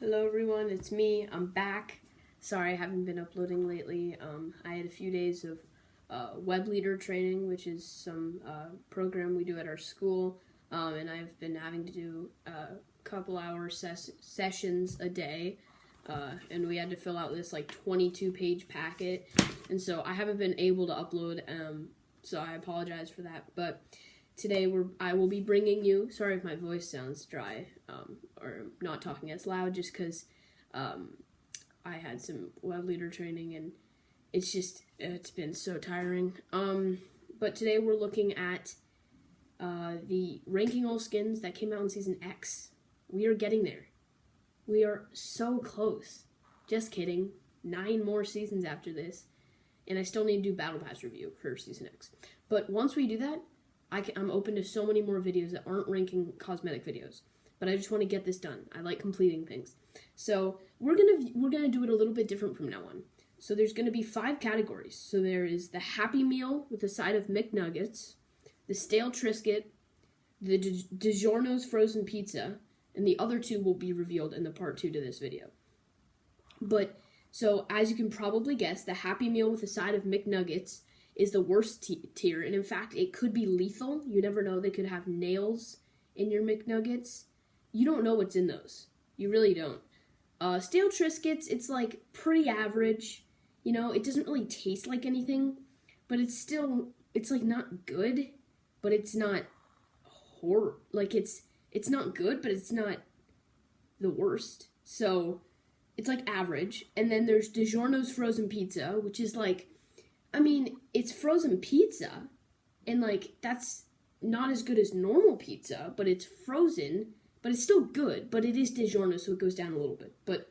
Hello everyone, it's me. I'm back. Sorry I haven't been uploading lately. I had a few days of web leader training, which is some program we do at our school, and I've been having to do a couple hour sessions a day, and we had to fill out this 22-page packet, and so I haven't been able to upload, so I apologize for that, but today I will be bringing you, sorry if my voice sounds dry, or not talking as loud, just because I had some web leader training and it's been so tiring. But today we're looking at the ranking all skins that came out in Season X. We are getting there. We are so close. Just kidding. 9 more seasons after this. And I still need to do Battle Pass review for Season X. But once we do that, I'm open to so many more videos that aren't ranking cosmetic videos. But I just want to get this done. I like completing things. So we're gonna do it a little bit different from now on. So there's gonna be 5 categories. So there is the Happy Meal with a side of McNuggets, the Stale Triscuit, the DiGiorno's frozen pizza, and the other 2 will be revealed in the part 2 to this video. But so as you can probably guess, the Happy Meal with a side of McNuggets is the worst tier, and in fact, it could be lethal. You never know. They could have nails in your McNuggets. You don't know what's in those. You really don't. Stale Triscuits, it's like pretty average. You know, it doesn't really taste like anything, but it's like not good, but it's not horror. Like it's not good, but it's not the worst. So it's like average. And then there's DiGiorno's frozen pizza, which is like, I mean, it's frozen pizza, and that's not as good as normal pizza, but it's frozen, but it's still good, but it is DiGiorno, so it goes down a little bit, but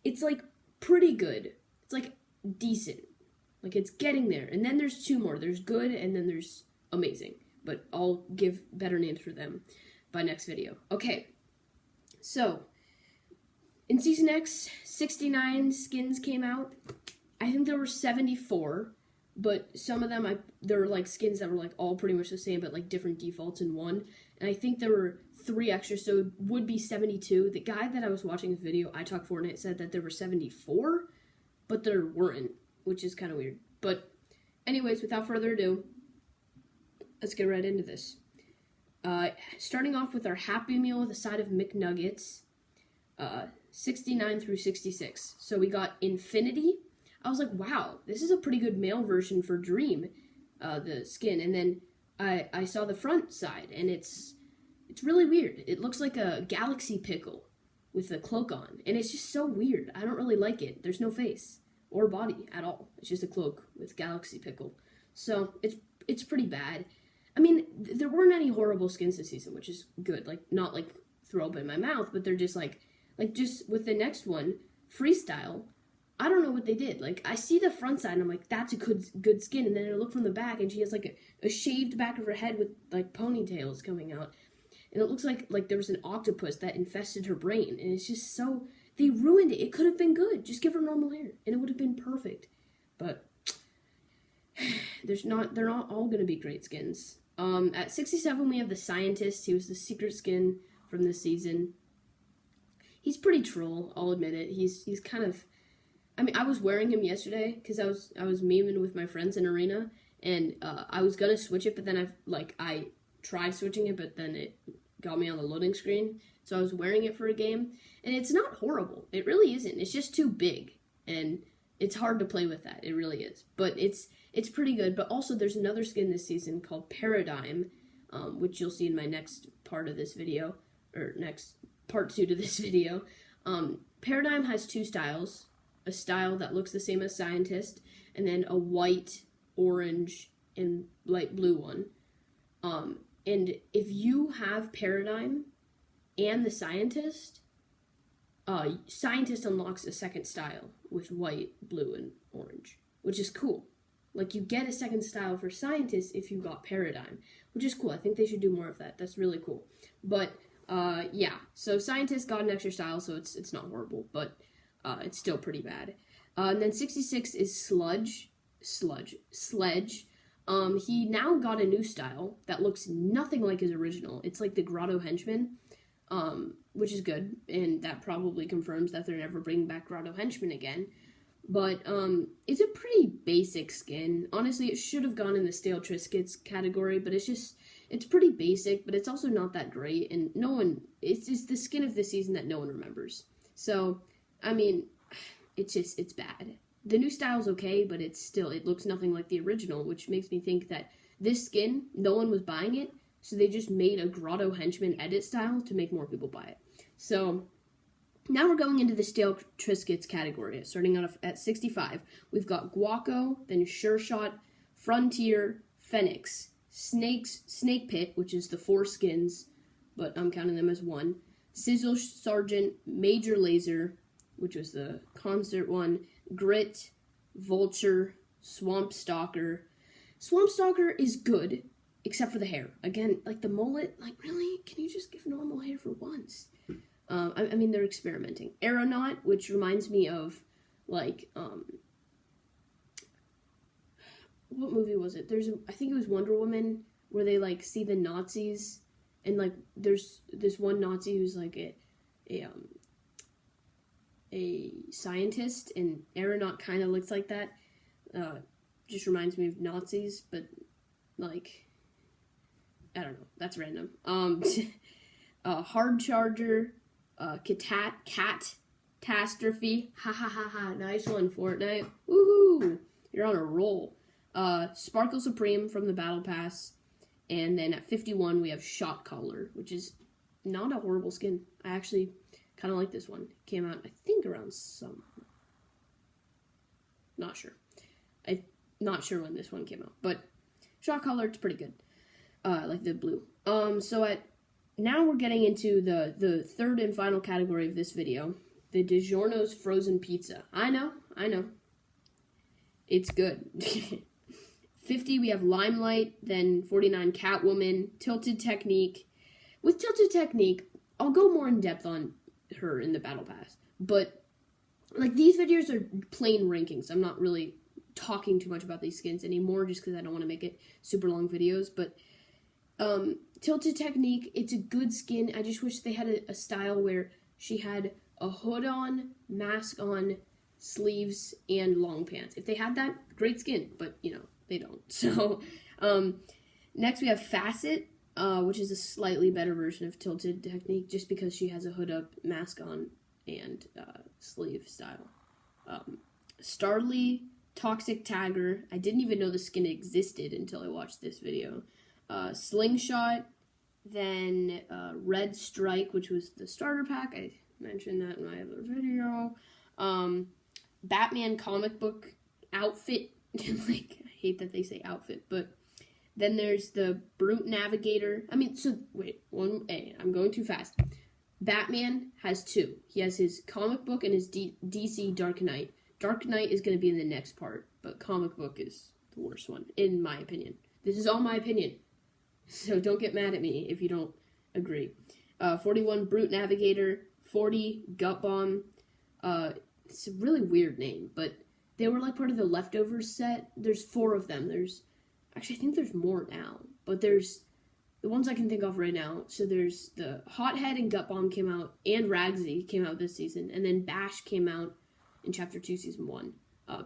it's pretty good. It's decent. It's getting there. And then there's 2 more. There's good, and then there's amazing, but I'll give better names for them by next video. Okay, so in Season X, 69 skins came out. I think there were 74, but some of them, there were skins that were all pretty much the same, but different defaults in one. And I think there were 3 extra, so it would be 72. The guy that I was watching his video, I Talk Fortnite, said that there were 74, but there weren't, which is kind of weird. But anyways, without further ado, let's get right into this. Starting off with our Happy Meal with a side of McNuggets, 69 through 66. So we got Infinity. I was like, wow, this is a pretty good male version for Dream, the skin. And then I saw the front side, and it's really weird. It looks like a galaxy pickle with a cloak on, and it's just so weird. I don't really like it. There's no face or body at all. It's just a cloak with galaxy pickle. So it's pretty bad. I mean, there weren't any horrible skins this season, which is good. Not throw up in my mouth, but they're just just with the next one, Freestyle. I don't know what they did. I see the front side, and I'm like, that's a good skin. And then I look from the back, and she has, a shaved back of her head with, ponytails coming out. And it looks like there was an octopus that infested her brain. And it's just so... They ruined it. It could have been good. Just give her normal hair, and it would have been perfect. But they're not all going to be great skins. At 67, we have the Scientist. He was the secret skin from this season. He's pretty troll, I'll admit it. He's kind of... I mean, I was wearing him yesterday because I was memeing with my friends in Arena, and I was gonna switch it, but then I tried switching it, but then it got me on the loading screen, so I was wearing it for a game, and it's not horrible. It really isn't. It's just too big, and it's hard to play with that. It really is, but it's pretty good. But also, there's another skin this season called Paradigm, which you'll see in my next part of this video, or next part 2 to this video. Paradigm has 2 styles. A style that looks the same as Scientist, and then a white, orange, and light blue one. And if you have Paradigm and the Scientist, Scientist unlocks a second style with white, blue, and orange, which is cool. You get a second style for Scientist if you got Paradigm, which is cool. I think they should do more of that. That's really cool. But, yeah. So Scientist got an extra style, so it's not horrible, but... it's still pretty bad. And then 66 is Sledge. He now got a new style that looks nothing like his original. It's like the Grotto Henchman. which is good, and that probably confirms that they're never bringing back Grotto Henchman again. But it's a pretty basic skin. Honestly, it should have gone in the Stale Triscuits category, but it's pretty basic, but it's also not that great, and it's the skin of the season that no one remembers. So, I mean, it's bad. The new style's okay, but it looks nothing like the original, which makes me think that this skin, no one was buying it, so they just made a Grotto Henchman edit style to make more people buy it. So, now we're going into the Stale Triscuits category, starting out at 65. We've got Guaco, then Sure Shot, Frontier, Phoenix, Snake Pit, which is the 4 skins, but I'm counting them as 1, Sizzle Sergeant, Major Lazer, which was the concert one, Grit, Vulture, Swamp Stalker. Swamp Stalker is good, except for the hair. Again, like the mullet, like really? Can you just give normal hair for once? I mean, they're experimenting. Aeronaut, which reminds me of, like, what movie was it? I think it was Wonder Woman, where they, like, see the Nazis, and, like, there's this one Nazi who's, like, a scientist, and Aeronaut kind of looks like that. Just reminds me of Nazis, but, like, I don't know. That's random. Hard Charger, Catastrophe, ha ha ha ha, nice one, Fortnite, woohoo, you're on a roll. Sparkle Supreme from the Battle Pass, and then at 51 we have Shot Caller, which is not a horrible skin. I actually kind of like this one. It came out, I think, around summer. Not sure. I'm not sure when this one came out, but Shot Caller, it's pretty good. Like the blue. Now we're getting into the third and final category of this video, the DiGiorno's Frozen Pizza. I know. It's good. 50, we have Limelight, then 49, Catwoman, Tilted Technique. With Tilted Technique, I'll go more in depth on her in the Battle Pass, but, like, these videos are plain rankings. I'm not really talking too much about these skins anymore, just because I don't want to make it super long videos, but Tilted Technique, it's a good skin. I just wish they had a style where she had a hood on, mask on, sleeves, and long pants. If they had that, great skin, but, they don't. So, next we have Facet, which is a slightly better version of Tilted Technique, just because she has a hood up, mask on, and sleeve style. Starly, Toxic Tagger, I didn't even know the skin existed until I watched this video. Slingshot, then Red Strike, which was the starter pack. I mentioned that in my other video. Batman comic book outfit. Like, I hate that they say outfit, but then there's the Brute Navigator. I'm going too fast. Batman has 2. He has his comic book and his DC Dark Knight. Dark Knight is going to be in the next part, but comic book is the worst one, in my opinion. This is all my opinion. So don't get mad at me if you don't agree. 41, Brute Navigator. 40, Gut Bomb. It's a really weird name, but they were like part of the Leftovers set. There's 4 of them. I think there's more now, but there's the ones I can think of right now. So there's the Hothead and Gut Bomb came out, and Ragsy came out this season, and then Bash came out in Chapter 2, Season 1.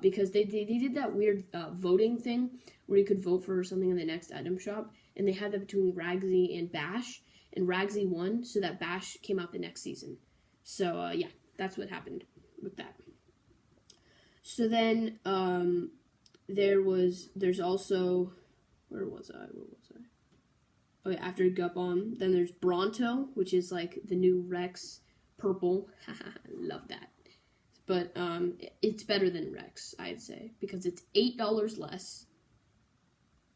Because they did that weird voting thing where you could vote for something in the next item shop, and they had that between Ragsy and Bash, and Ragsy won, so that Bash came out the next season. So, yeah, that's what happened with that. So then, there's also, where was I? Oh, yeah, after Gut Bomb, then there's Bronto, which is like the new Rex purple. Love that. But it's better than Rex, I'd say, because it's $8 less,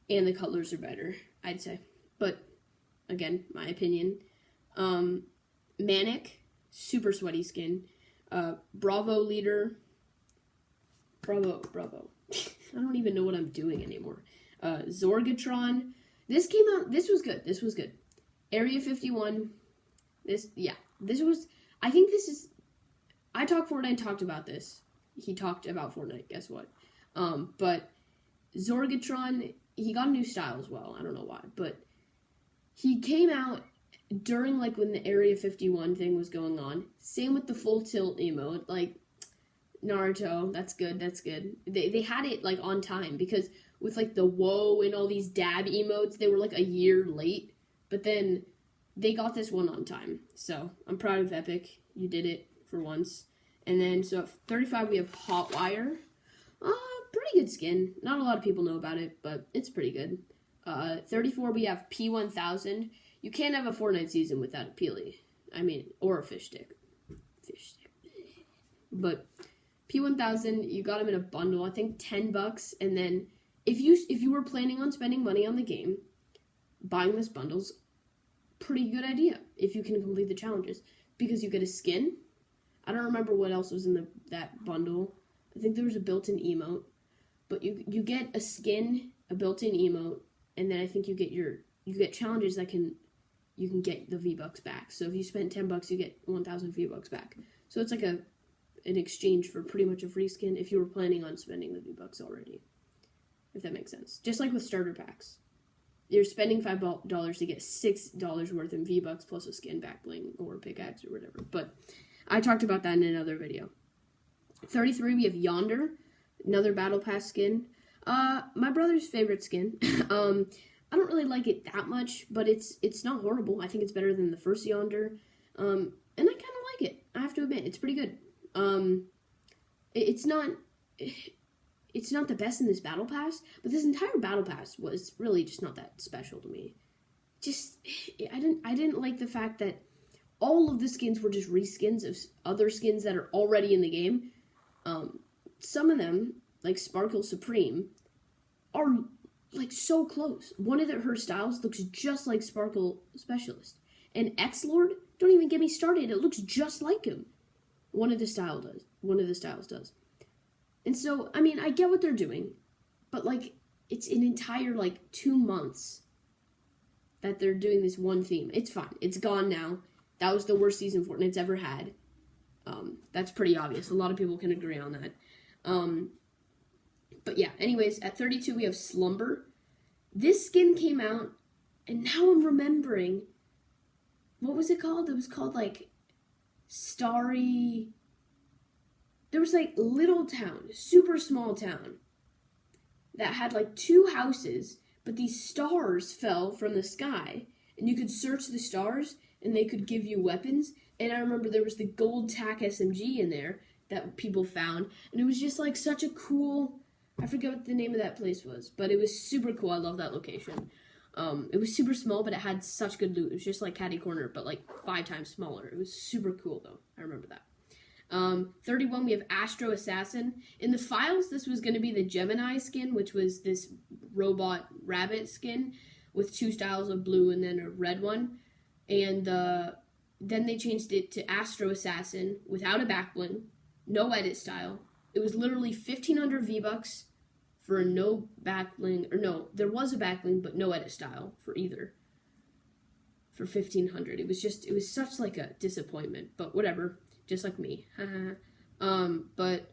and the colors are better, I'd say. But, again, my opinion. Manic, super sweaty skin. Bravo Leader. Bravo. I don't even know what I'm doing anymore. Zorgatron. This was good. Area 51. I Talk Fortnite talked about this. He talked about Fortnite, guess what? But Zorgatron, he got a new style as well. I don't know why, but he came out during, like, when the Area 51 thing was going on. Same with the full tilt emote. Like, Naruto, that's good. They had it, like, on time, because with, like, the whoa and all these dab emotes, they were, like, a year late. But then they got this one on time. So, I'm proud of Epic. You did it for once. And then, so at 35, we have Hotwire. Pretty good skin. Not a lot of people know about it, but it's pretty good. 34, we have P1000. You can't have a Fortnite season without a Peely. I mean, or a fish stick. But P1000, you got them in a bundle. I think $10. And then if you were planning on spending money on the game, buying this bundle's pretty good idea if you can complete the challenges, because you get a skin. I don't remember what else was in that bundle. I think there was a built-in emote, but you get a skin, a built-in emote, and then I think you get challenges that you can get the V-Bucks back. So if you spend $10, you get 1,000 V-Bucks back. So it's like an exchange for pretty much a free skin if you were planning on spending the V-Bucks already, if that makes sense. Just like with starter packs. You're spending $5 to get $6 worth in V-Bucks plus a skin, back bling, or pickaxe, or whatever. But I talked about that in another video. 33, we have Yonder, another Battle Pass skin. My brother's favorite skin. I don't really like it that much, but it's not horrible. I think it's better than the first Yonder. And I kind of like it. I have to admit, it's pretty good. It's not the best in this Battle Pass, but this entire Battle Pass was really just not that special to me. I didn't like the fact that all of the skins were just reskins of other skins that are already in the game. Some of them, like Sparkle Supreme, are like so close. One of her styles looks just like Sparkle Specialist. And X-Lord, don't even get me started. It looks just like him. One of the styles does. And so, I mean, I get what they're doing, but like, it's an entire, like, 2 months that they're doing this one theme. It's fine. It's gone now. That was the worst season Fortnite's ever had. That's pretty obvious. A lot of people can agree on that. But yeah, anyways, at 32, we have Slumber. This skin came out, and now I'm remembering, what was it called? It was called, like, Starry... There was, like, little town, super small town, that had, like, 2 houses, but these stars fell from the sky, and you could search the stars, and they could give you weapons. And I remember there was the gold TAC SMG in there that people found, and it was just, like, such a cool... I forget what the name of that place was, but it was super cool. I love that location. It was super small, but it had such good loot. It was just like Catty Corner, but like 5 times smaller. It was super cool, though. I remember that. 31, we have Astro Assassin. In the files, this was going to be the Gemini skin, which was this robot rabbit skin with 2 styles of blue and then a red one. And then they changed it to Astro Assassin without a back bling, no edit style. It was literally 1,500 V-Bucks for a no back bling, or no, there was a back bling, but no edit style for either. For 1,500. It was such like a disappointment, but whatever. Just like me. But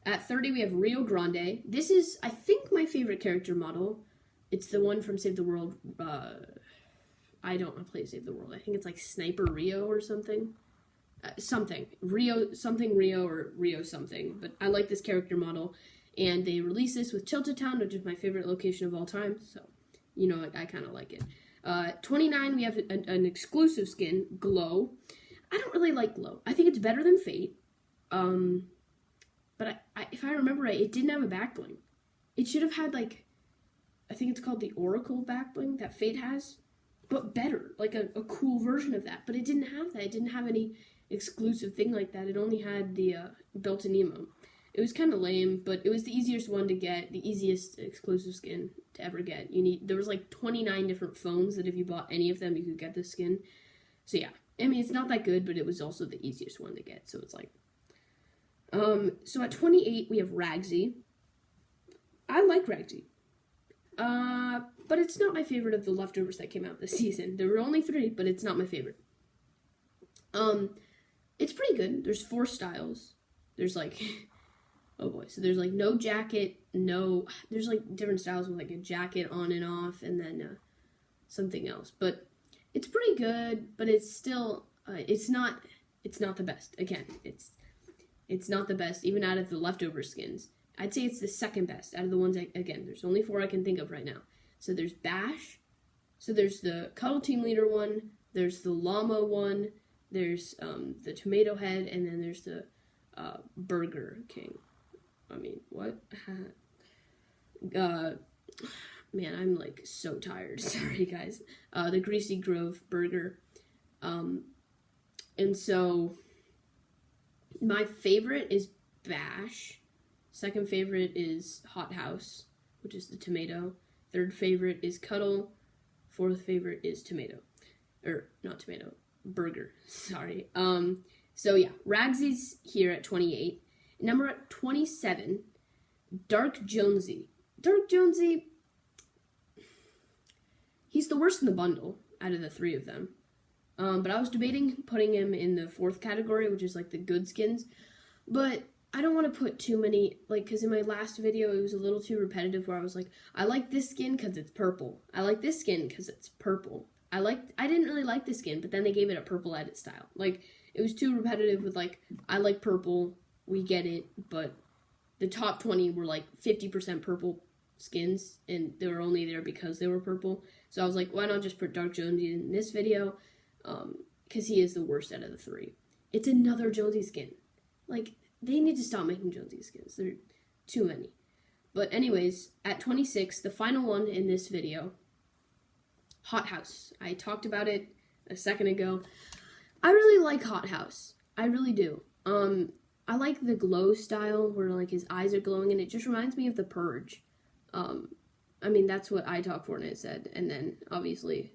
at 30, we have Rio Grande. This is, I think, my favorite character model. It's the one from Save the World. I don't want to play Save the World. I think it's like Sniper Rio or something. Rio or Rio something. But I like this character model. And they released this with Tilted Town, which is my favorite location of all time. So, you know, I kind of like it. 29, we have an exclusive skin, Glow. I don't really like Glow. I think it's better than Fate. But if I remember right, it didn't have a back bling. It should have had, like, I think it's called the Oracle back bling that Fate has. But better. Like a cool version of that. But it didn't have that. It didn't have any exclusive thing like that. It only had the built-in emote. It was kind of lame, but it was the easiest one to get, the easiest exclusive skin to ever get. There was like 29 different phones that if you bought any of them, you could get this skin. So yeah, I mean, it's not that good, but it was also the easiest one to get, so it's like... So at 28, we have Ragsy. I like Ragsy. But it's not my favorite of the leftovers that came out this season. There were only 3, but it's not my favorite. It's pretty good. There's 4 styles. There's like... Oh boy, so there's like no jacket, there's like different styles with like a jacket on and off, and then something else. But it's pretty good, but it's still it's not the best. Again, it's not the best even out of the leftover skins. I'd say it's the second best out of the ones. Again, there's only 4 I can think of right now. So there's Bash. So there's the Cuddle Team Leader one. There's the Llama one. There's the Tomato Head, and then there's the Burger King. I mean, what? Man, I'm like so tired. Sorry, guys. The Greasy Grove Burger. And so my favorite is Bash. Second favorite is Hot House, which is the tomato. Third favorite is Cuddle. Fourth favorite is tomato. Or not tomato, burger. Sorry. So yeah, Ragsy's here at 28. Number at 27, Dark Jonesy. Dark Jonesy, he's the worst in the bundle out of the 3 of them. But I was debating putting him in the 4th category, which is like the good skins. But I don't want to put too many, like, because in my last video it was a little too repetitive where I was like, I like this skin because it's purple. I like this skin because it's purple. I didn't really like this skin, but then they gave it a purple edit style. Like, it was too repetitive with like, I like purple, we get it, but the top 20 were like 50% purple skins, and they were only there because they were purple. So I was like, why not just put Dark Jonesy in this video? Because he is the worst out of the 3. It's another Jonesy skin. Like, they need to stop making Jonesy skins. There are too many. But anyways, at 26, the final one in this video, Hot House. I talked about it a second ago. I really like Hot House. I really do. I like the glow style where like his eyes are glowing, and it just reminds me of The Purge. I mean, that's what iTalk Fortnite said, and then obviously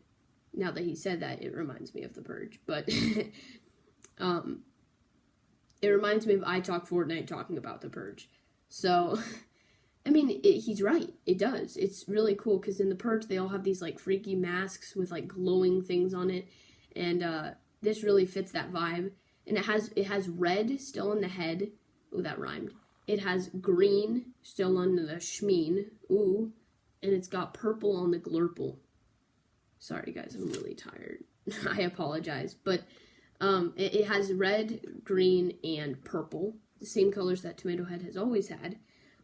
now that he said that, it reminds me of The Purge. But it reminds me of iTalk Fortnite talking about The Purge. So I mean, he's right. It does. It's really cool because in The Purge, they all have these like freaky masks with like glowing things on it, and this really fits that vibe. And it has red still on the head. Ooh, that rhymed. It has green still on the shmeen. Ooh, and it's got purple on the glurple. Sorry, guys, I'm really tired. I apologize, but it has red, green, and purple, the same colors that Tomato Head has always had.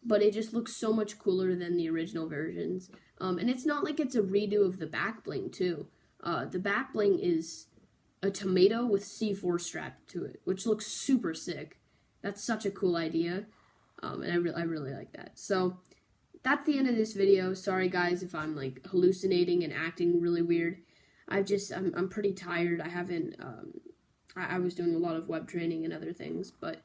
But it just looks so much cooler than the original versions. And it's not like it's a redo of the back bling, too. The back bling is a tomato with C4 strapped to it, which looks super sick. That's such a cool idea. And I really like that. So that's the end of this video. Sorry, guys, if I'm like hallucinating and acting really weird. I'm pretty tired. I haven't, I was doing a lot of web training and other things, but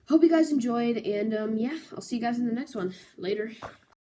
hope you guys enjoyed, and yeah, I'll see you guys in the next one. Later.